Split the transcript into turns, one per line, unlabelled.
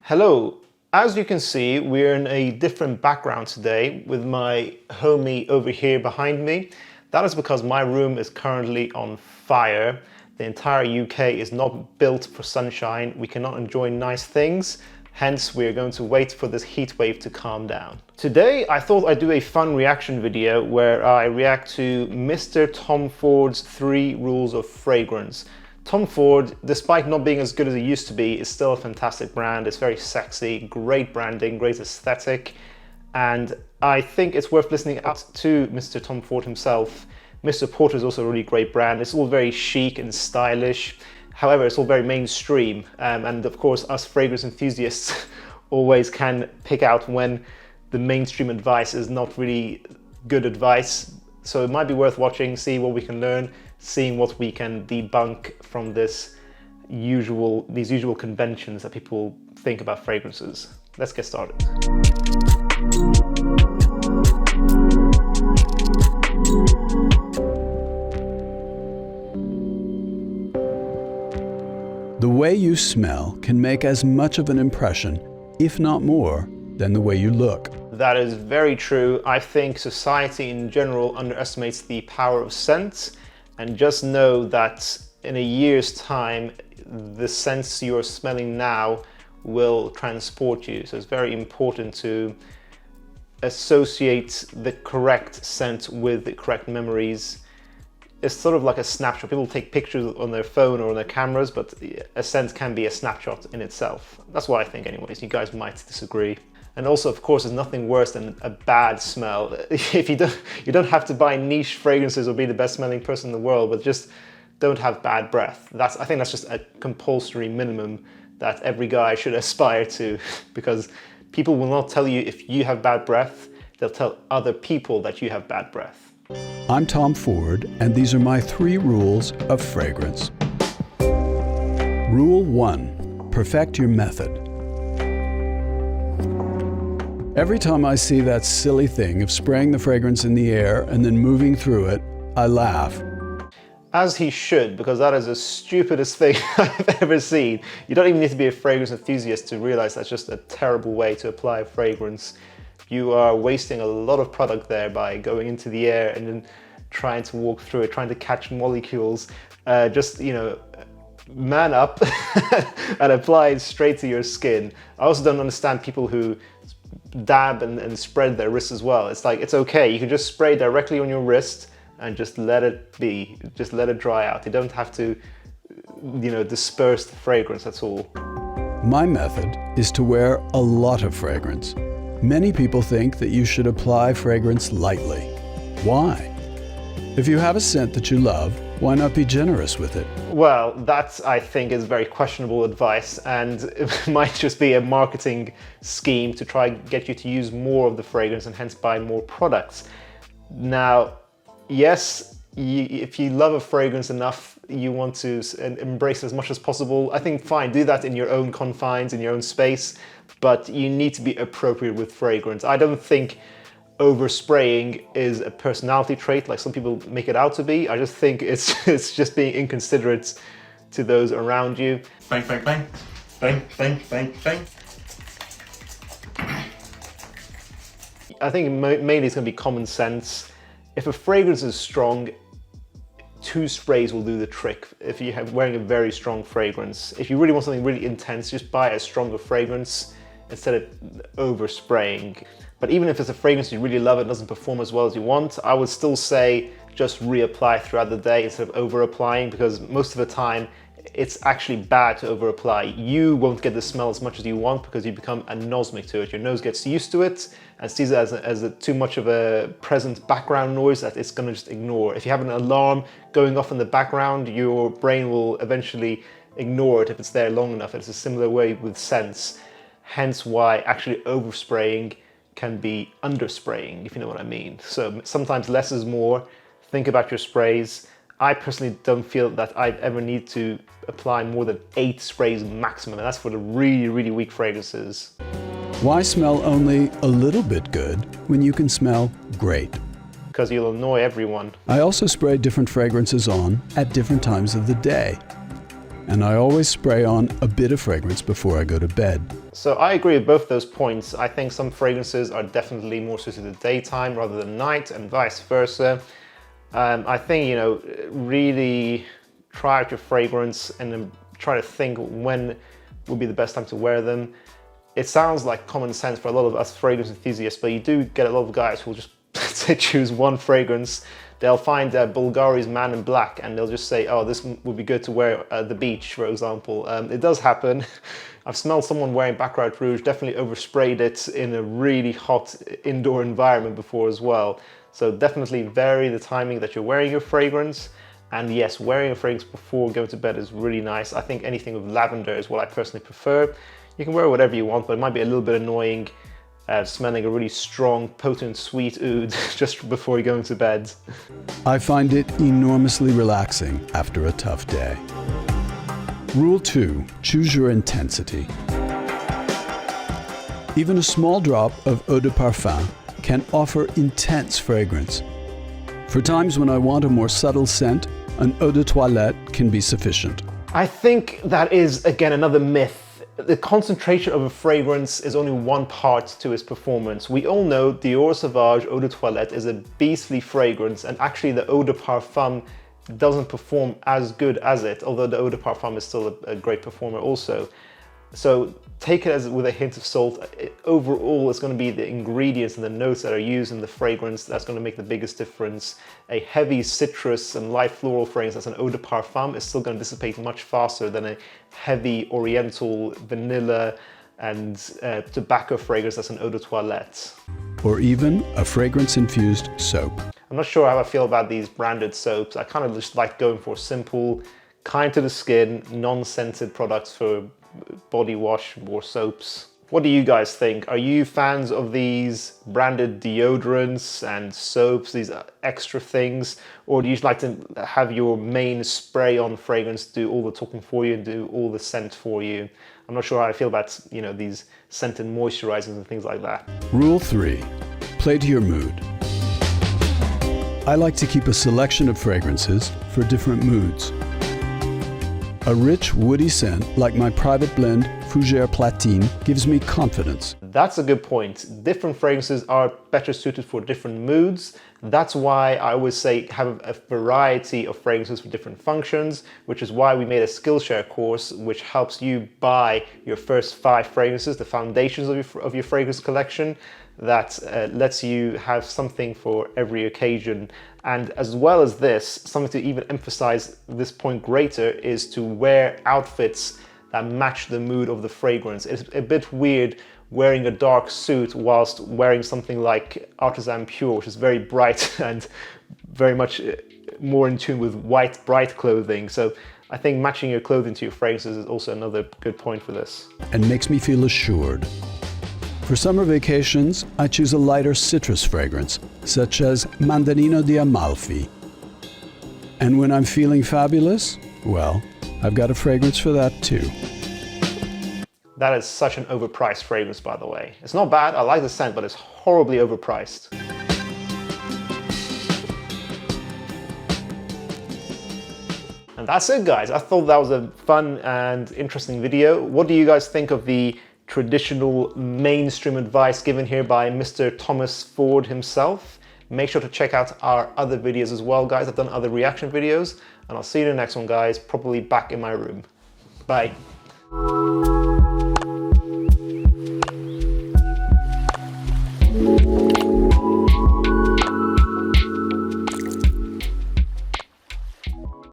Hello, as you can see, we're in a different background today with my homie over here behind me. That is because my room is currently on fire. The entire UK is not built for sunshine. We cannot enjoy nice things. Hence, we're going to wait for this heat wave to calm down. Today, I thought I'd do a fun reaction video where I react to Mr. Tom Ford's 3 rules of fragrance. Tom Ford, despite not being as good as it used to be, is still a fantastic brand. It's very sexy, great branding, great aesthetic, and I think it's worth listening out to Mr. Tom Ford himself. Mr. Porter is also a really great brand. It's all very chic and stylish. However, it's all very mainstream, and of course, us fragrance enthusiasts always can pick out when the mainstream advice is not really good advice. So it might be worth watching, see what we can learn, seeing what we can debunk from these usual conventions that people think about fragrances. Let's get started.
The way you smell can make as much of an impression, if not more, than the way you look.
That is very true. I think society in general underestimates the power of scent, and just know that in a year's time, the scents you're smelling now will transport you. So it's very important to associate the correct scent with the correct memories. It's sort of like a snapshot. People take pictures on their phone or on their cameras, but a scent can be a snapshot in itself. That's what I think anyways. You guys might disagree. And also, of course, there's nothing worse than a bad smell. If you don't have to buy niche fragrances or be the best smelling person in the world, but just don't have bad breath. I think that's just a compulsory minimum that every guy should aspire to, because people will not tell you if you have bad breath, they'll tell other people that you have bad breath.
I'm Tom Ford, and these are my 3 rules of fragrance. Rule 1, perfect your method. Every time I see that silly thing of spraying the fragrance in the air and then moving through it, I laugh.
As he should, because that is the stupidest thing I've ever seen. You don't even need to be a fragrance enthusiast to realize that's just a terrible way to apply a fragrance. You are wasting a lot of product there by going into the air and then trying to walk through it, trying to catch molecules. Just, you know, man up and apply it straight to your skin. I also don't understand people who dab and spread their wrists as well. It's like, it's okay, you can just spray directly on your wrist and just let it be, just let it dry out. You don't have to, you know, disperse the fragrance, that's all.
My method is to wear a lot of fragrance. Many people think that you should apply fragrance lightly. Why? If you have a scent that you love, why not be generous with it?
Well, that I think is very questionable advice, and it might just be a marketing scheme to try and get you to use more of the fragrance and hence buy more products. Now, yes, if you love a fragrance enough, you want to embrace it as much as possible. I think fine, do that in your own confines, in your own space, but you need to be appropriate with fragrance. I don't think overspraying is a personality trait like some people make it out to be. I just think it's just being inconsiderate to those around you.
Bang, bang, bang. Bang, bang, bang, bang.
I think mainly it's going to be common sense. If a fragrance is strong, 2 sprays will do the trick. If you're wearing a very strong fragrance, if you really want something really intense, just buy a stronger fragrance instead of overspraying. But even if it's a fragrance you really love, it doesn't perform as well as you want, I would still say just reapply throughout the day instead of over-applying, because most of the time it's actually bad to over-apply. You won't get the smell as much as you want because you become anosmic to it. Your nose gets used to it and sees it as too much of a present background noise that it's going to just ignore. If you have an alarm going off in the background, your brain will eventually ignore it if it's there long enough. It's a similar way with scents. Hence why actually overspraying can be underspraying, if you know what I mean. So sometimes less is more. Think about your sprays. I personally don't feel that I ever need to apply more than 8 sprays maximum, and that's for the really, really weak fragrances.
Why smell only a little bit good when you can smell great?
Because you'll annoy everyone.
I also spray different fragrances on at different times of the day. and I always spray on a bit of fragrance before I go to bed.
So I agree with both those points. I think some fragrances are definitely more suited to daytime rather than night, and vice versa. I think, you know, really try out your fragrance and then try to think when would be the best time to wear them. It sounds like common sense for a lot of us fragrance enthusiasts, but you do get a lot of guys who will just say choose one fragrance. They'll find Bulgari's Man in Black and they'll just say, oh, this would be good to wear at the beach, for example. It does happen. I've smelled someone wearing Baccarat Rouge, definitely oversprayed it in a really hot indoor environment before as well. So definitely vary the timing that you're wearing your fragrance. And yes, wearing a fragrance before going to bed is really nice. I think anything with lavender is what I personally prefer. You can wear whatever you want, but it might be a little bit annoying smelling a really strong, potent, sweet oud just before going to bed.
I find it enormously relaxing after a tough day. Rule 2, choose your intensity. Even a small drop of eau de parfum can offer intense fragrance. For times when I want a more subtle scent, an eau de toilette can be sufficient.
I think that is, again, another myth. The concentration of a fragrance is only one part to its performance. We all know Dior Sauvage Eau de Toilette is a beastly fragrance, and actually the Eau de Parfum doesn't perform as good as it, although the Eau de Parfum is still a great performer also. So take it as with a hint of salt. Overall, it's going to be the ingredients and the notes that are used in the fragrance that's going to make the biggest difference. A heavy citrus and light floral fragrance that's an eau de parfum is still going to dissipate much faster than a heavy oriental vanilla and tobacco fragrance that's an eau de toilette.
Or even a fragrance-infused soap.
I'm not sure how I feel about these branded soaps. I kind of just like going for simple, kind to the skin, non-scented products for body wash or soaps. What do you guys think? Are you fans of these branded deodorants and soaps, these extra things? Or do you like to have your main spray-on fragrance do all the talking for you and do all the scent for you? I'm not sure how I feel about, you know, these scented moisturizers and things like that.
Rule 3, play to your mood. I like to keep a selection of fragrances for different moods. A rich, woody scent, like my private blend, Fougère Platine, gives me confidence.
That's a good point. Different fragrances are better suited for different moods. That's why I always say have a variety of fragrances for different functions, which is why we made a Skillshare course, which helps you buy your first 5 fragrances, the foundations of your fragrance collection, that lets you have something for every occasion. And as well as this, something to even emphasize this point greater is to wear outfits that match the mood of the fragrance. It's a bit weird wearing a dark suit whilst wearing something like Artisan Pure, which is very bright and very much more in tune with white, bright clothing. So I think matching your clothing to your fragrances is also another good point for this.
And makes me feel assured. For summer vacations, I choose a lighter citrus fragrance, such as Mandarino di Amalfi. And when I'm feeling fabulous, well, I've got a fragrance for that too.
That is such an overpriced fragrance, by the way. It's not bad, I like the scent, but it's horribly overpriced. And that's it, guys. I thought that was a fun and interesting video. What do you guys think of the traditional mainstream advice given here by Mr. Thomas Ford himself? Make sure to check out our other videos as well, guys. I've done other reaction videos, and I'll see you in the next one, guys, probably back in my room. Bye.